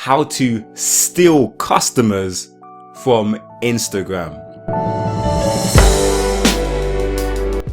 how to steal customers from Instagram.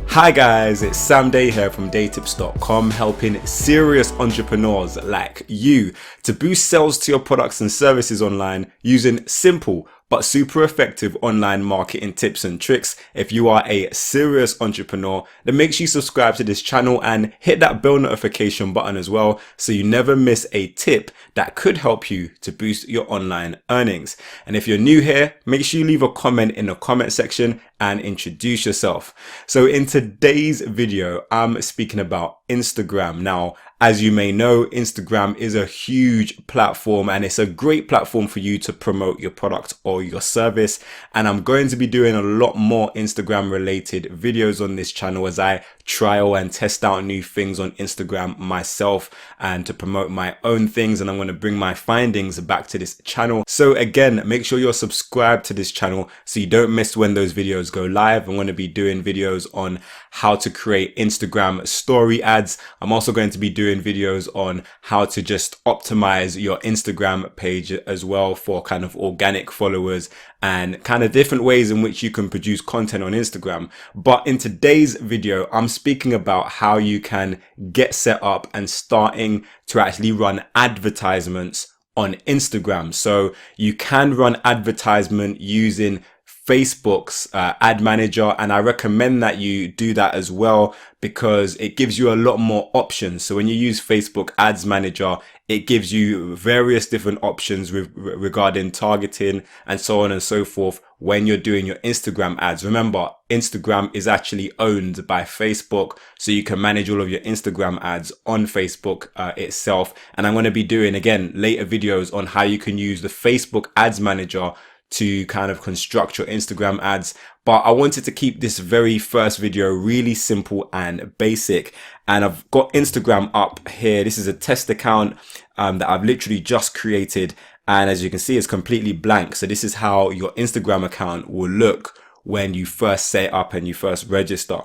Hi guys, it's Sam Day here from DeyTips.com, helping serious entrepreneurs like you to boost sales to your products and services online using simple but super effective online marketing tips and tricks. If you are a serious entrepreneur, then make sure you subscribe to this channel and hit that bell notification button as well, so you never miss a tip that could help you to boost your online earnings. And if you're new here, make sure you leave a comment in the comment section and introduce yourself. So in today's video, I'm speaking about Instagram. Now, as you may know, Instagram is a huge platform and it's a great platform for you to promote your product or your service. And I'm going to be doing a lot more Instagram related videos on this channel as I trial and test out new things on Instagram myself and to promote my own things. And I'm going to bring my findings back to this channel. So again, make sure you're subscribed to this channel so you don't miss when those videos go live. I'm going to be doing videos on how to create Instagram story ads. I'm also going to be doing videos on how to just optimize your Instagram page as well for kind of organic followers and kind of different ways in which you can produce content on Instagram. But in today's video, I'm speaking about how you can get set up and starting to actually run advertisements on Instagram. So you can run advertisement using Facebook's ad manager, and I recommend that you do that as well because it gives you a lot more options. So when you use Facebook ads manager, it gives you various different options regarding targeting and so on and so forth when you're doing your Instagram ads. Remember, Instagram is actually owned by Facebook, so you can manage all of your Instagram ads on Facebook itself. And I'm going to be doing again later videos on how you can use the Facebook ads manager to kind of construct your Instagram ads. But I wanted to keep this very first video really simple and basic. And I've got Instagram up here. This is a test account that I've literally just created. And as you can see, it's completely blank. So this is how your Instagram account will look when you first set it up and you first register.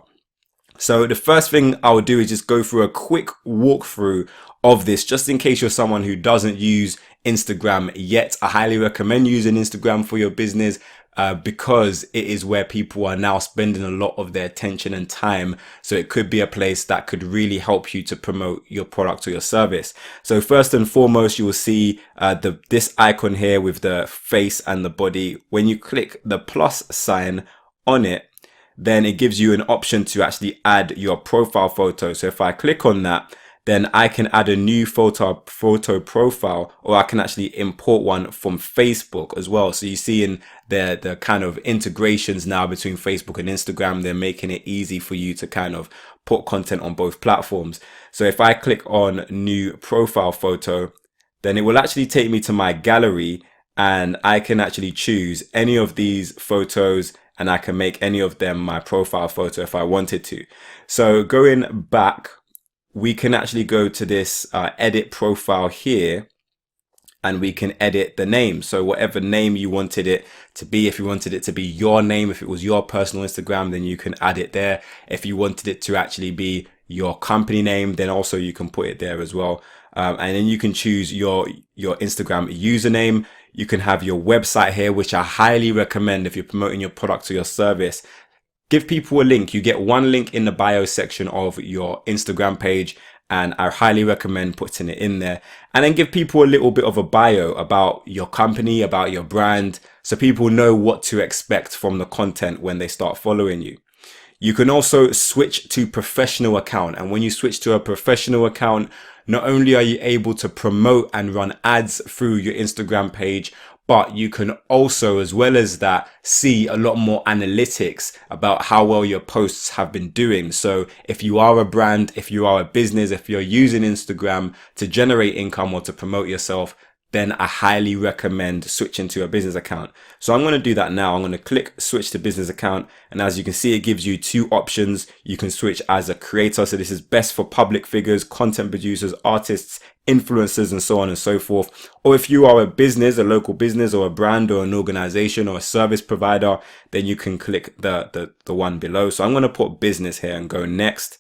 So the first thing I would do is just go through a quick walkthrough of this, just in case you're someone who doesn't use Instagram yet. I highly recommend using Instagram for your business because it is where people are now spending a lot of their attention and time. So it could be a place that could really help you to promote your product or your service. So first and foremost, you will see this icon here with the face and the body. When you click the plus sign on it, then it gives you an option to actually add your profile photo. So if I click on that, then I can add a new photo profile, or I can actually import one from Facebook as well. So you see in the kind of integrations now between Facebook and Instagram, they're making it easy for you to kind of put content on both platforms. So if I click on new profile photo, then it will actually take me to my gallery and I can actually choose any of these photos and I can make any of them my profile photo if I wanted to. So going back, we can actually go to this edit profile here and we can edit the name. So whatever name you wanted it to be, if you wanted it to be your name, if it was your personal Instagram, then you can add it there. If you wanted it to actually be your company name, then also you can put it there as well. And then you can choose your Instagram username. You can have your website here, which I highly recommend if you're promoting your product or your service. Give people a link. You get one link in the bio section of your Instagram page, and I highly recommend putting it in there. And then give people a little bit of a bio about your company, about your brand, so people know what to expect from the content when they start following you. You can also switch to professional account. And when you switch to a professional account, not only are you able to promote and run ads through your Instagram page, but you can also, as well as that, see a lot more analytics about how well your posts have been doing. So if you are a brand, if you are a business, if you're using Instagram to generate income or to promote yourself, then I highly recommend switching to a business account. So I'm going to do that now. I'm going to click switch to business account. And as you can see, it gives you two options. You can switch as a creator. So this is best for public figures, content producers, artists, influencers, and so on and so forth. Or if you are a business, a local business or a brand or an organization or a service provider, then you can click the one below. So I'm going to put business here and go next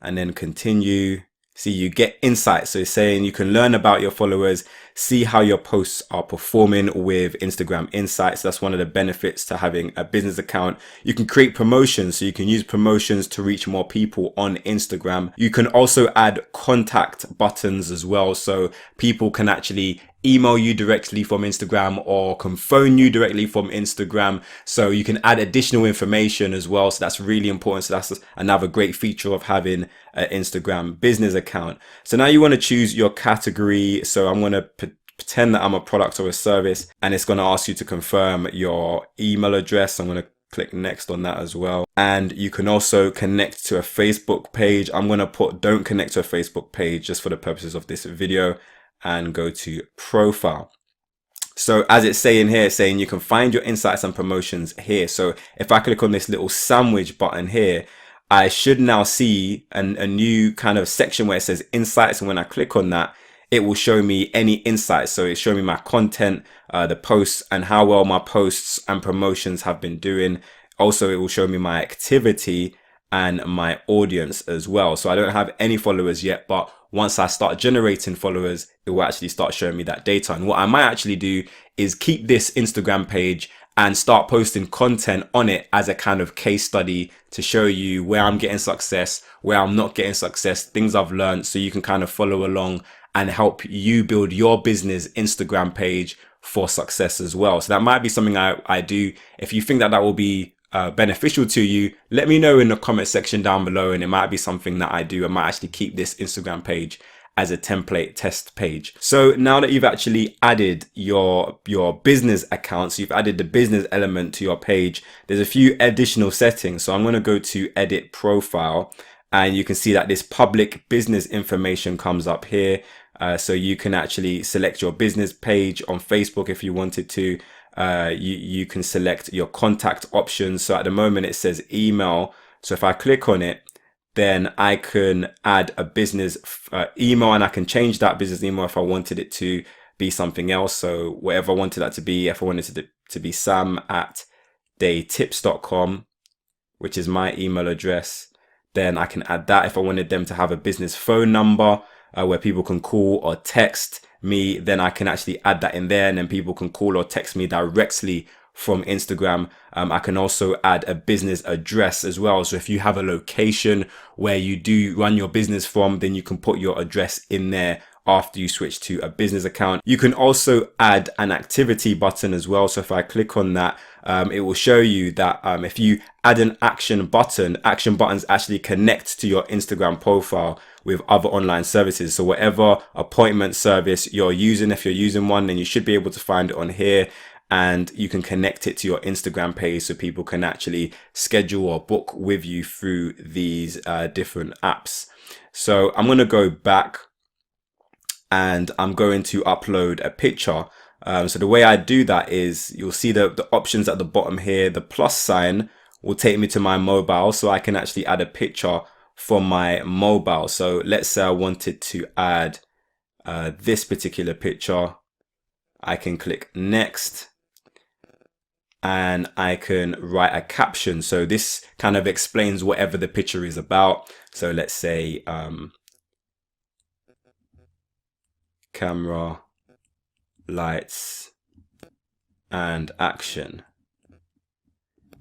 and then continue. See, you get insights. So it's saying you can learn about your followers, see how your posts are performing with Instagram Insights. That's one of the benefits to having a business account. You can create promotions, so you can use promotions to reach more people on Instagram. You can also add contact buttons as well, so people can actually email you directly from Instagram or can phone you directly from Instagram. So you can add additional information as well. So that's really important. So that's another great feature of having an Instagram business account. So now you want to choose your category. So I'm going to pretend that I'm a product or a service, and it's going to ask you to confirm your email address. I'm going to click next on that as well. And you can also connect to a Facebook page. I'm going to put don't connect to a Facebook page just for the purposes of this video, and go to profile. So as it's saying here, it's saying you can find your insights and promotions here. So if I click on this little sandwich button here, I should now see a new kind of section where it says insights. And when I click on that, it will show me any insights. So it's showing me my content, the posts, and how well my posts and promotions have been doing. Also, it will show me my activity and my audience as well. So I don't have any followers yet, but once I start generating followers, it will actually start showing me that data. And what I might actually do is keep this Instagram page and start posting content on it as a kind of case study to show you where I'm getting success, where I'm not getting success, things I've learned, so you can kind of follow along and help you build your business Instagram page for success as well. So that might be something I do. If you think that will be beneficial to you, let me know in the comment section down below, and it might be something that I do. I might actually keep this Instagram page as a template test page. So now that you've actually added your business account, so you've added the business element to your page, there's a few additional settings. So I'm going to go to edit profile, and you can see that this public business information comes up here. So you can actually select your business page on Facebook if you wanted to. You can select your contact options. So at the moment it says email. So if I click on it, then I can add a business email, and I can change that business email if I wanted it to be something else. So whatever I wanted that to be, if I wanted it to be sam@DeyTips.com, which is my email address, then I can add that. If I wanted them to have a business phone number where people can call or text me, then I can actually add that in there, and then people can call or text me directly from Instagram. I can also add a business address as well. So if you have a location where you do run your business from, then you can put your address in there after you switch to a business account. You can also add an activity button as well. So if I click on that, it will show you that if you add an action buttons actually connect to your Instagram profile with other online services. So whatever appointment service you're using, if you're using one, then you should be able to find it on here, and you can connect it to your Instagram page so people can actually schedule or book with you through these different apps. So I'm going to go back, and I'm going to upload a picture. So the way I do that is, you'll see the options at the bottom here. The plus sign will take me to my mobile, so I can actually add a picture from my mobile. So let's say I wanted to add this particular picture. I can click next, and I can write a caption. So this kind of explains whatever the picture is about. So let's say camera, lights, and action.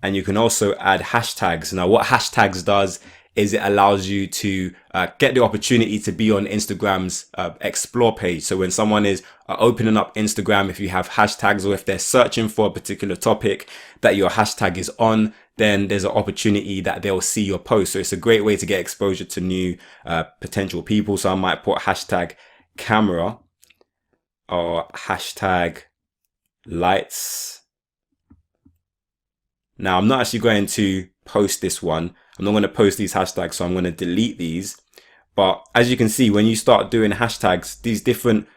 And you can also add hashtags. Now what hashtags does is it allows you to get the opportunity to be on Instagram's explore page. So when someone is opening up Instagram, if you have hashtags, or if they're searching for a particular topic that your hashtag is on, then there's an opportunity that they'll see your post. So it's a great way to get exposure to new potential people. So I might put hashtag camera or hashtag lights. Now I'm not actually going to post this one. I'm not going to post these hashtags, so I'm going to delete these. But as you can see, when you start doing hashtags, these different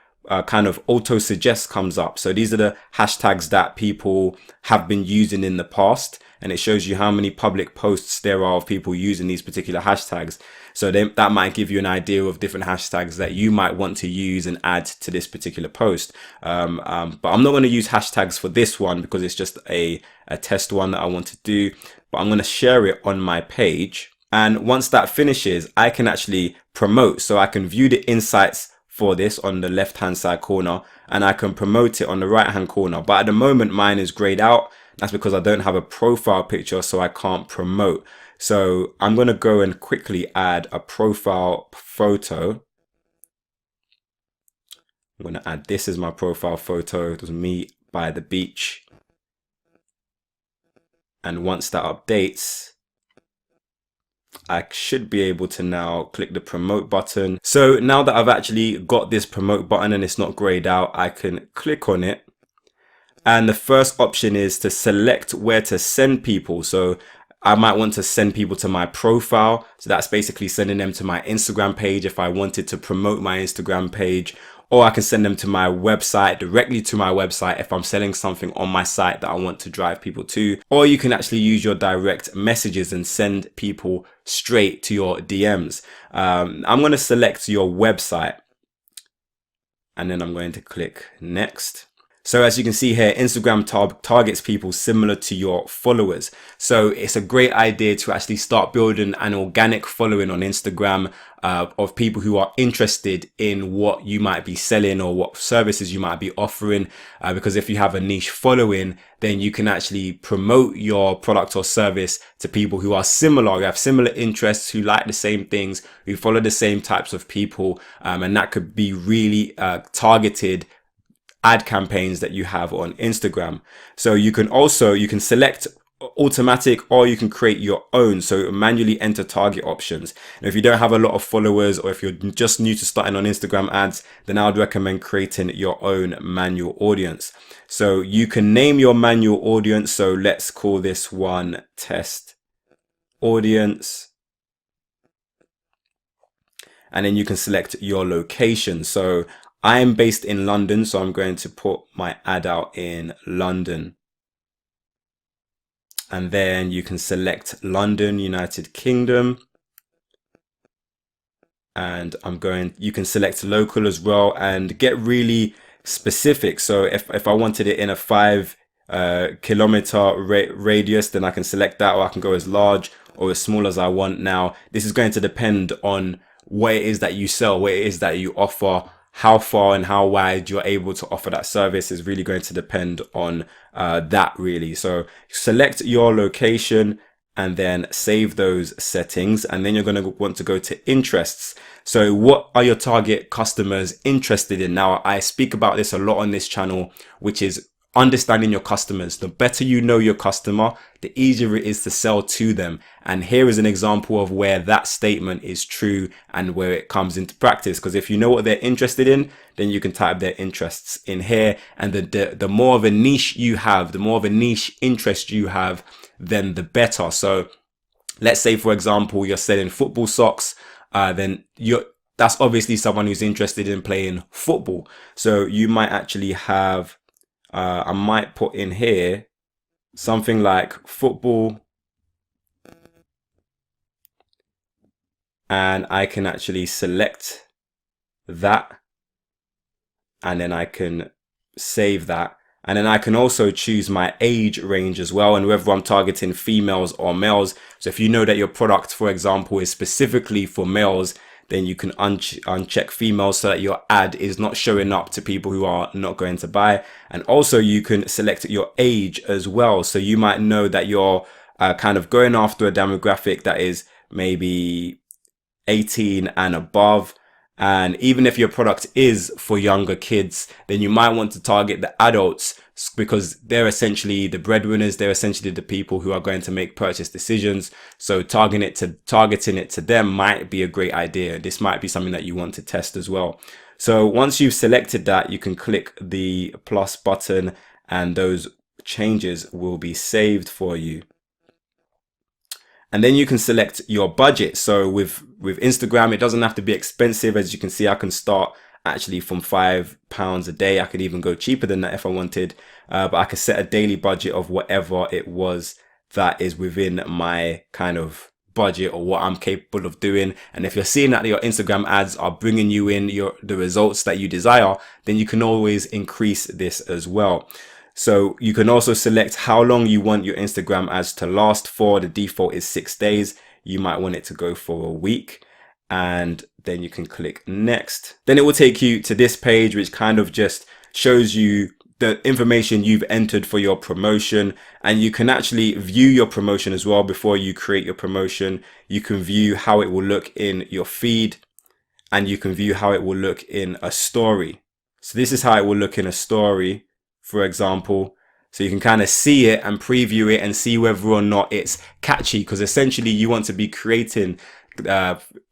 kind of auto suggest comes up. So these are the hashtags that people have been using in the past, and it shows you how many public posts there are of people using these particular hashtags. So that might give you an idea of different hashtags that you might want to use and add to this particular post. But I'm not going to use hashtags for this one because it's just a test one that I want to do. But I'm going to share it on my page. And once that finishes, I can actually promote. So I can view the insights for this on the left hand side corner, and I can promote it on the right hand corner. But at the moment mine is grayed out. That's because I don't have a profile picture, so I can't promote. So I'm going to go and quickly add a profile photo. I'm going to add this as my profile photo. It was me by the beach. And once that updates, I should be able to now click the promote button. So now that I've actually got this promote button and it's not grayed out, I can click on it. And the first option is to select where to send people. So I might want to send people to my profile. So that's basically sending them to my Instagram page if I wanted to promote my Instagram page. Or I can send them to my website, directly to my website if I'm selling something on my site that I want to drive people to. Or you can actually use your direct messages and send people straight to your DMs. I'm going to select your website and then I'm going to click next. So as you can see here, Instagram targets people similar to your followers. So it's a great idea to actually start building an organic following on Instagram of people who are interested in what you might be selling or what services you might be offering. Because if you have a niche following, then you can actually promote your product or service to people who are similar, who have similar interests, who like the same things, who follow the same types of people. And that could be really targeted ad campaigns that you have on Instagram. So you can select automatic or you can create your own. So manually enter target options. And if you don't have a lot of followers or if you're just new to starting on Instagram ads, then I would recommend creating your own manual audience. So you can name your manual audience. So let's call this one test audience. And then you can select your location. So I'm based in London, so I'm going to put my ad out in London. And then you can select London, United Kingdom. And you can select local as well and get really specific. So if I wanted it in a 5 kilometer radius, then I can select that, or I can go as large or as small as I want. Now, this is going to depend on what it is that you sell, what it is that you offer. How far and how wide you're able to offer that service is really going to depend on that really. So select your location and then save those settings. And then you're going to want to go to interests. So what are your target customers interested in? Now, I speak about this a lot on this channel, which is understanding your customers. The better you know your customer, the easier it is to sell to them. And here is an example of where that statement is true and where it comes into practice. Because if you know what they're interested in, then you can type their interests in here. And the more of a niche you have, the more of a niche interest you have, then the better. So let's say, for example, you're selling football socks, then that's obviously someone who's interested in playing football. So you might actually have I might put in here something like football, and I can actually select that and then I can save that. And then I can also choose my age range as well, and whether I'm targeting females or males. So if you know that your product, for example, is specifically for males, then you can uncheck females so that your ad is not showing up to people who are not going to buy. And also you can select your age as well. So you might know that you're kind of going after a demographic that is maybe 18 and above. And even if your product is for younger kids, then you might want to target the adults because they're essentially the breadwinners. They're essentially the people who are going to make purchase decisions. So targeting it to them might be a great idea. This might be something that you want to test as well. So once you've selected that, you can click the plus button and those changes will be saved for you. And then you can select your budget. So with Instagram, it doesn't have to be expensive. As you can see, I can start actually from £5 a day. I could even go cheaper than that if I wanted. But I could set a daily budget of whatever it was that is within my kind of budget or what I'm capable of doing. And if you're seeing that your Instagram ads are bringing you in the results that you desire, then you can always increase this as well. So you can also select how long you want your Instagram ads to last for. The default is 6 days. You might want it to go for a week. and then you can click next. Then it will take you to this page, which kind of just shows you the information you've entered for your promotion, and you can actually view your promotion as well before you create your promotion. You can view how it will look in your feed, and you can view how it will look in a story. So this is how it will look in a story, for example. So you can kind of see it and preview it and see whether or not it's catchy, because essentially you want to be creating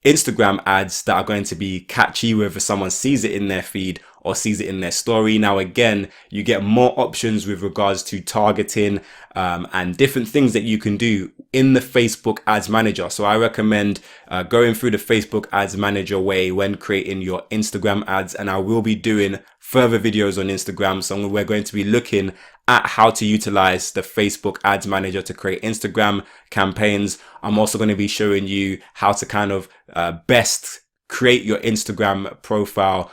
Instagram ads that are going to be catchy, whether someone sees it in their feed or sees it in their story. Now again, you get more options with regards to targeting and different things that you can do in the Facebook Ads Manager. So I recommend going through the Facebook Ads Manager way when creating your Instagram ads, and I will be doing further videos on Instagram. So we're going to be looking at how to utilize the Facebook Ads Manager to create Instagram campaigns. I'm also going to be showing you how to kind of best create your Instagram profile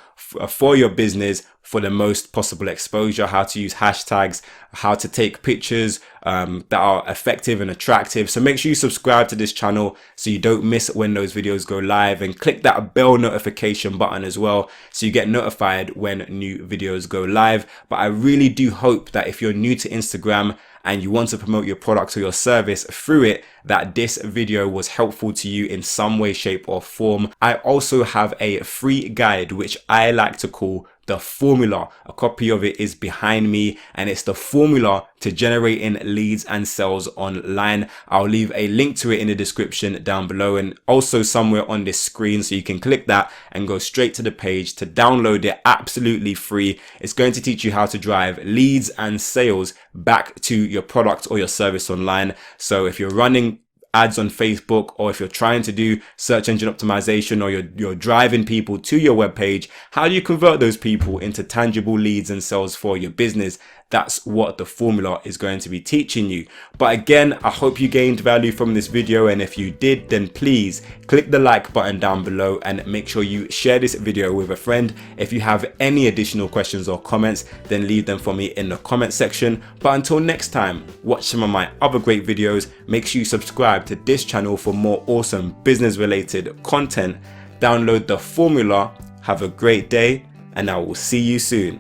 for your business for the most possible exposure, how to use hashtags, how to take pictures that are effective and attractive. So make sure you subscribe to this channel so you don't miss when those videos go live, and click that bell notification button as well so you get notified when new videos go live. But I really do hope that if you're new to Instagram and you want to promote your product or your service through it, that this video was helpful to you in some way, shape or form. I also have a free guide which I like to call the formula. A copy of it is behind me, and it's the formula to generating leads and sales online. I'll leave a link to it in the description down below, and also somewhere on this screen, so you can click that and go straight to the page to download it absolutely free. It's going to teach you how to drive leads and sales back to your product or your service online. So if you're running ads on Facebook, or if you're trying to do search engine optimization, or you're driving people to your webpage, how do you convert those people into tangible leads and sales for your business? That's what the formula is going to be teaching you. But again, I hope you gained value from this video, and if you did, then please click the like button down below and make sure you share this video with a friend. If you have any additional questions or comments, then leave them for me in the comment section. But until next time, watch some of my other great videos. Make sure you subscribe to this channel for more awesome business related content. Download the formula. Have a great day, and I will see you soon.